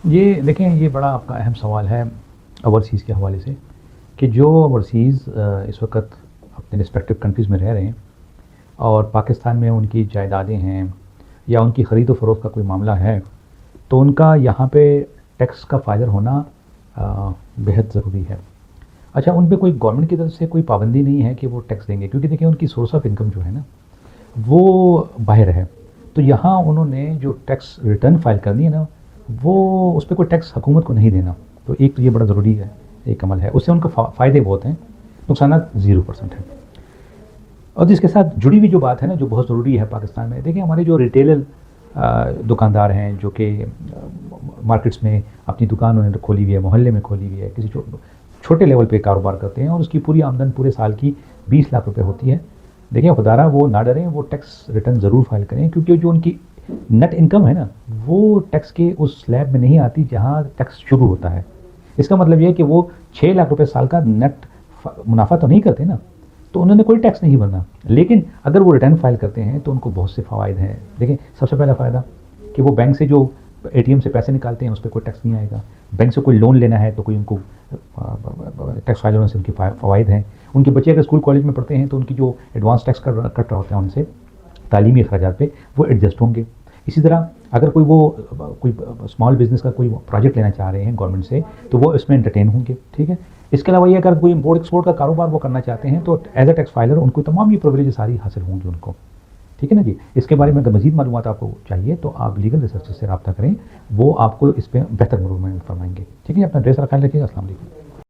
یہ دیکھیں، یہ بڑا آپ کا اہم سوال ہے اوورسیز کے حوالے سے، کہ جو اوورسیز اس وقت اپنے رسپیکٹو کنٹریز میں رہ رہے ہیں اور پاکستان میں ان کی جائیدادیں ہیں یا ان کی خرید و فروخت کا کوئی معاملہ ہے، تو ان کا یہاں پہ ٹیکس کا فائدہ ہونا بہت ضروری ہے۔ اچھا، ان پہ کوئی گورنمنٹ کی طرف سے کوئی پابندی نہیں ہے کہ وہ ٹیکس دیں گے، کیونکہ دیکھیں ان کی سورس آف انکم جو ہے نا وہ باہر ہے، تو یہاں انہوں نے جو ٹیکس ریٹرن فائل کرنی ہے نا، وہ اس پہ کوئی ٹیکس حکومت کو نہیں دینا، تو ایک تو یہ بڑا ضروری ہے، ایک عمل ہے، اس سے ان کو فائدے بہت ہیں، نقصانات 0% ہیں۔ اور جس کے ساتھ جڑی ہوئی جو بات ہے نا، جو بہت ضروری ہے پاکستان میں، دیکھیں ہمارے جو ریٹیلر دکاندار ہیں جو کہ مارکیٹس میں اپنی دکان انہوں نے کھولی ہوئی ہے، محلے میں کھولی ہوئی ہے، کسی چھوٹے لیول پہ کاروبار کرتے ہیں اور اس کی پوری آمدن پورے سال کی 20 لاکھ روپے ہوتی ہے، دیکھیں خدارہ وہ نہ ڈریں، وہ ٹیکس ریٹرن ضرور فائل کریں، کیونکہ جو ان کی نیٹ انکم ہے نا وہ ٹیکس کے اس سلیب میں نہیں آتی جہاں ٹیکس شروع ہوتا ہے۔ اس کا مطلب یہ ہے کہ وہ 6 لاکھ روپے سال کا نیٹ منافع تو نہیں کرتے نا، تو انہوں نے کوئی ٹیکس نہیں بھرنا، لیکن اگر وہ ریٹرن فائل کرتے ہیں تو ان کو بہت سے فوائد ہیں۔ دیکھیں سب سے پہلا فائدہ کہ وہ بینک سے جو اے ٹی ایم سے پیسے نکالتے ہیں اس پہ کوئی ٹیکس نہیں آئے گا، بینک سے کوئی لون لینا ہے تو کوئی ان کو ٹیکس فائل ہونے سے ان کی فوائد ہیں، ان کے بچے اگر اسکول کالج میں پڑھتے ہیں تو ان کی جو ایڈوانس ٹیکس کٹ رہا ہوتا ہے ان سے تعلیمی اخراجات پہ، وہ ایڈجسٹ ہوں گے۔ اسی طرح اگر کوئی اسمال بزنس کا کوئی پروجیکٹ لینا چاہ رہے ہیں گورنمنٹ سے تو وہ اس میں انٹرٹین ہوں گے، ٹھیک ہے۔ اس کے علاوہ یہ اگر کوئی امپورٹ ایکسپورٹ کا کاروبار وہ کرنا چاہتے ہیں تو ایز اے ٹیکس فائلر ان کو تمام یہ پرویلیج ساری حاصل ہوں گی ان کو، ٹھیک ہے نا جی۔ اس کے بارے میں اگر مزید معلومات آپ کو چاہیے تو آپ لیگل ریسرچ سے رابطہ کریں، وہ آپ کو اس پہ بہتر معلومات فرمائیں گے، ٹھیک ہے۔ اپنا ڈریس خیال رکھیے گا۔ السلام علیکم۔